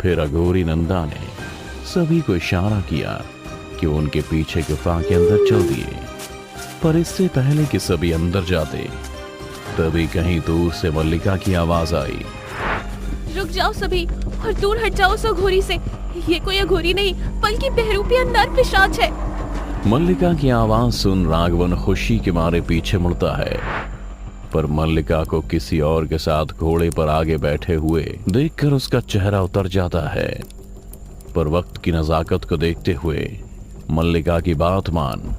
फिर अघोरी नंदा ने सभी को इशारा किया कि उनके पीछे गुफा के अंदर चल दिए। पर इससे पहले कि सभी अंदर जाते, तभी कहीं दूर से मल्लिका की आवाज आई। रुक जाओ सभी और दूर हट जाओ उस अघोरी से। ये कोई अघोरी नहीं बल्कि बहरूपिया नर पिशाच है। मल्लिका की आवाज सुन राघवन खुशी के मारे पीछे मुड़ता है, पर मल्लिका को किसी और के साथ घोड़े पर आगे बैठे हुए देखकर उसका चेहरा उतर जाता है। पर वक्त की नजाकत को देखते हुए मल्लिका की बात मान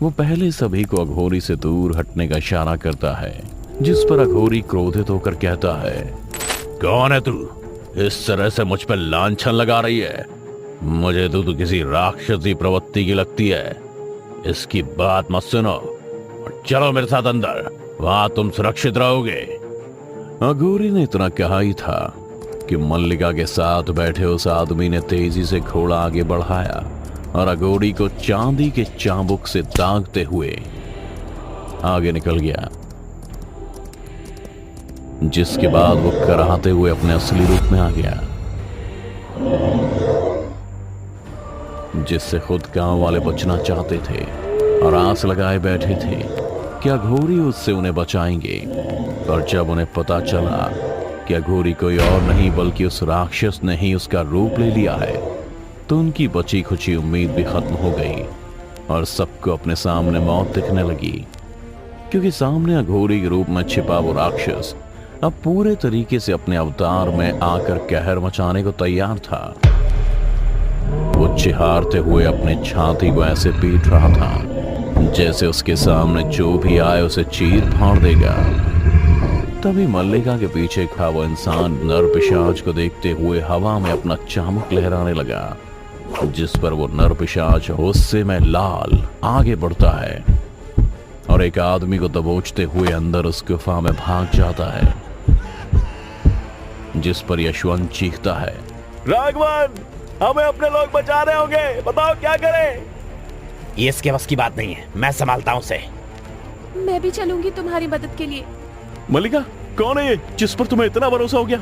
वो पहले सभी को अघोरी से दूर हटने का इशारा करता है, जिस पर अघोरी क्रोधित होकर कहता है, कौन है तू? इस तरह से मुझ पर लांछन लगा रही है? मुझे तो किसी राक्षसी प्रवृत्ति की लगती है। इसकी बात मत सुनो और चलो मेरे साथ अंदर, वहां तुम सुरक्षित रहोगे। अघोरी ने इतना कहा ही था कि मल्लिका के साथ बैठे उस आदमी ने तेजी से घोड़ा आगे बढ़ाया और अघोरी को चांदी के चाबुक से दागते हुए आगे निकल गया, जिसके बाद वो कराहते हुए अपने असली रूप में आ गया, जिससे खुद गांव वाले बचना चाहते थे और आस लगाए बैठे थे कि अघोरी उससे उन्हें बचाएंगे। पर जब उन्हें पता चला कि अघोरी कोई और नहीं बल्कि उस राक्षस ने ही उसका रूप ले लिया है, तो उनकी बची खुची उम्मीद भी खत्म हो गई और सबको अपने सामने मौत दिखने लगी, क्योंकि सामने अघोरी के रूप में छिपा वो राक्षस अब पूरे तरीके से अपने अवतार में आकर कहर मचाने को तैयार था। वो चिहारते हुए अपने छाती को ऐसे पीट रहा था जैसे उसके सामने जो भी आए उसे चीर फाड़ देगा। तभी मल्लिका के पीछे खड़ा वो इंसान नर पिशाच को देखते हुए हवा में अपना चाबुक लहराने लगा, जिस पर वो नर पिशाच गुस्से में लाल आगे बढ़ता है और एक आदमी को दबोचते हुए अंदर उस गुफा में भाग जाता है, जिस पर यशवंत चीखता है, राघवन, हमें अपने लोग बचा रहे होंगे, बताओ क्या करें? ये इसके बस की बात नहीं है, मैं संभालता हूं उसे। मैं भी चलूंगी तुम्हारी मदद के लिए। मल्लिका, कौन है ये जिस पर तुम्हें इतना भरोसा हो गया?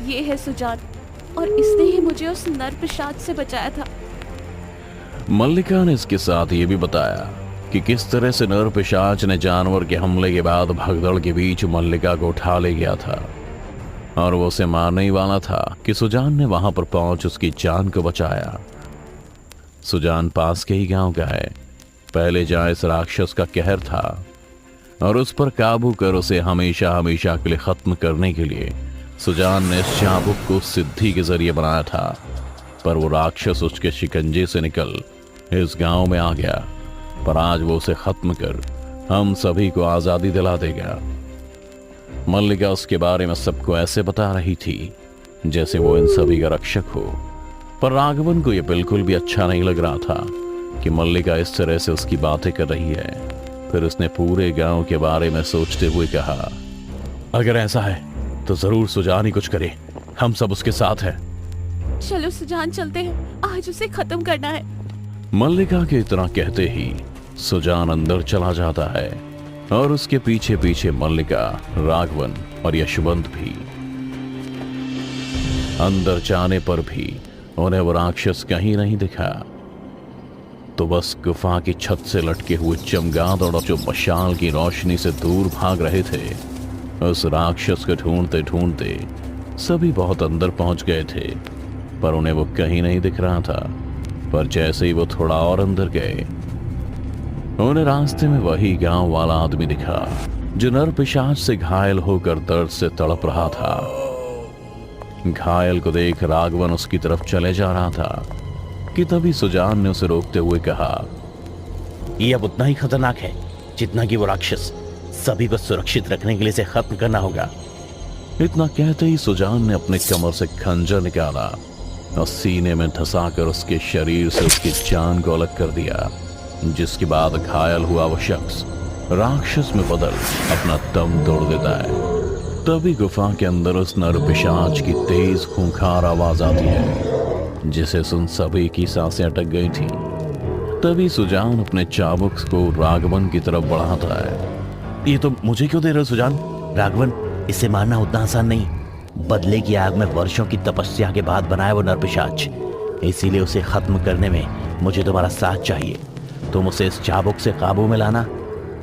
ये है सुजान और इसने ही मुझे उस नर पिशाच से बचाया था। मल्लिका ने इसके साथ ये भी बताया कि किस तरह से नर पिशाच ने जानवर के हमले के बाद भगदड़ के बीच मल्लिका को उठा ले गया था और वो उसे मारने ही वाला था कि सुजान ने वहां पर पहुंच उसकी जान को बचाया। सुजान पास के ही गांव का है। पहले जहां इस राक्षस का कहर था और उस पर काबू कर उसे हमेशा हमेशा के लिए खत्म करने के लिए सुजान ने इस चाबुक को सिद्धि के जरिए बनाया था, पर वो राक्षस उसके शिकंजे से निकल इस गांव में आ गया। पर आज वो उसे खत्म कर हम सभी को आजादी दिला देगा। मल्लिका उसके बारे में सबको ऐसे बता रही थी जैसे वो इन सभी का रक्षक हो, पर राघवन को यह बिल्कुल भी अच्छा नहीं लग रहा था कि मल्लिका इस तरह से उसकी बातें कर रही है। फिर उसने पूरे गांव के बारे में सोचते हुए कहा, अगर ऐसा है तो जरूर सुजान ही कुछ करे, हम सब उसके साथ हैं। चलो सुजान, चलते हैं, आज उसे खत्म करना है। मल्लिका के इतना कहते ही सुजान अंदर चला जाता है और उसके पीछे पीछे मल्लिका, राघवन और यशवंत भी। अंदर जाने पर भी उन्हें वो राक्षस कहीं नहीं दिखा, तो बस गुफा की छत से लटके हुए चमगादड़ जो मशाल की रोशनी से दूर भाग रहे थे, उस राक्षस को ढूंढते ढूंढते सभी बहुत अंदर पहुंच गए थे, पर उन्हें वो कहीं नहीं दिख रहा था। पर जैसे ही वो थोड़ा और अंदर गए, उन्हें रास्ते में वही गांव वाला आदमी दिखा जो नर पिशाच से घायल होकर दर्द से तड़प रहा था। घायल को देख राघवन उसकी तरफ चले जा रहा था कि तभी सुजान ने उसे रोकते हुए कहा, ये अब उतना ही खतरनाक है जितना कि वो राक्षस। सभी को सुरक्षित रखने के लिए इसे खत्म करना होगा। इतना कहते ही सुजान ने अपने कमर से खंजर निकाला और सीने में धंसाकर उसके शरीर से उसकी जान को अलग कर दिया, जिसके बाद घायल हुआ वो शख्स राक्षस में बदल अपना दम तोड़ देता है। तभी गुफा के अंदर उस नर पिशाच की तेज खूंखार आवाज आती है, जिसे सुन सभी की सांसें अटक गई थी। तभी सुजान अपने चाबुक को राघवन की तरफ बढ़ाता है। ये तो मुझे क्यों दे रहे हो सुजान? राघवन, इसे मारना उतना आसान नहीं। बदले की आग में वर्षों की तपस्या के बाद बनाया वो नरपिशाच, इसीलिए उसे खत्म करने में मुझे तुम्हारा साथ चाहिए। तुम उसे इस चाबुक से काबू में लाना,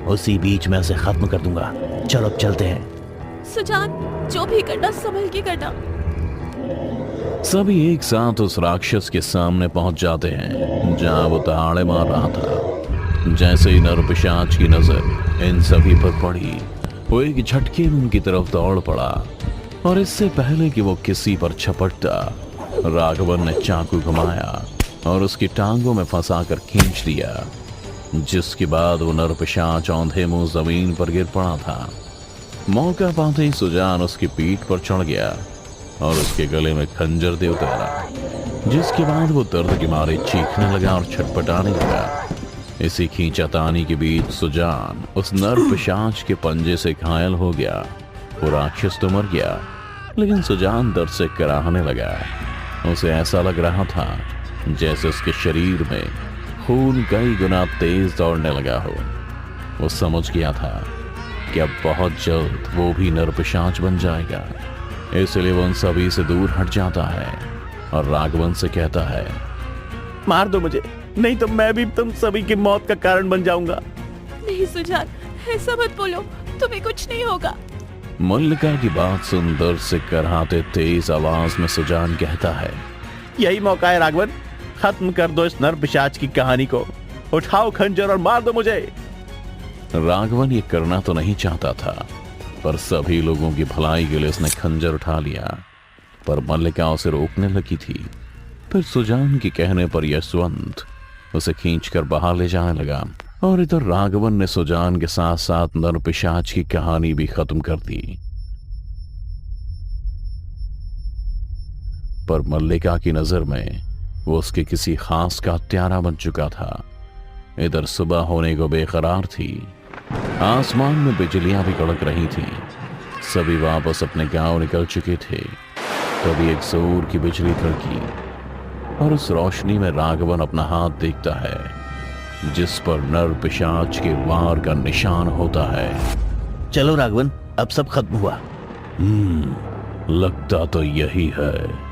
उसी बीच में उसे खत्म कर दूंगा। चलो अब चलते हैं। सुजान, जो भी करना संभल के करना। सभी एक साथ उस राक्षस के सामने पहुंच जाते हैं जहां वो दहाड़े मार रहा था। जैसे ही नरपिशाच की नजर इन सभी पर पड़ी, वो एक झटके में उनकी तरफ दौड़ पड़ा और इससे पहले कि वो किसी पर झपटता, राघवन ने चाकू घुमाया और उसकी टांगों में फंसाकर खींच दिया, जिसके बाद वो नरपिशाच औंधे मुंह जमीन पर गिर पड़ा था। मौका पाते ही सुजान उसकी पीठ पर चढ़ गया और उसके गले में खंजर दे उतारा, जिसके बाद वो दर्द के मारे चीखने लगा और छटपटाने लगा। इसी खींचातानी के बीच सुजान उस नरपिशाच के पंजे से घायल हो गया। वो राक्षस तो मर गया, लेकिन सुजान दर्द से कराहने लगा। उसे ऐसा लग रहा था जैसे उसके शरीर में खून कई गुना तेज दौड़ने लगा हो। वो समझ गया था कि अब बहुत जल्द वो भी नरपिशाच बन जाएगा, इसलिए वो उन सभी से दूर हट जाता है और राघवन से कहता है, मार दो मुझे, नहीं तो मैं भी तुम सभी की मौत का कारण बन जाऊंगा। नहीं सुजान, ऐसा मत बोलो, तुम्हें कुछ नहीं होगा। मल्लिका की बात सुन दर्द से कराहते तेज आवाज में सुजान कहता है, यही मौका है राघवन, खत्म कर दो इस नरपिशाच की कहानी को। उठाओ खंजर और मार दो मुझे। राघवन ये करना तो नहीं चाहता था, पर सभी लोगों की भलाई के लिए उसने खंजर उठा लिया। पर मल्लिका उसे रोकने लगी थी। फिर सुजान के कहने पर यशवंत उसे खींचकर बाहर ले जाने लगा और इधर राघवन ने सुजान के साथ साथ नरपिशाच की कहानी भी खत्म कर दी। पर मल्लिका की नजर में वो उसके किसी खास का हत्यारा बन चुका था। इधर सुबह होने को बेकरार थी, आसमान में बिजलियां भी कड़क रही थीं। सभी वापस अपने गांव निकल चुके थे। तभी एक जोर की बिजली कड़की और उस रोशनी में राघवन अपना हाथ देखता है, जिस पर नरपिशाच के वार का निशान होता है। चलो राघवन, अब सब खत्म हुआ। लगता तो यही है।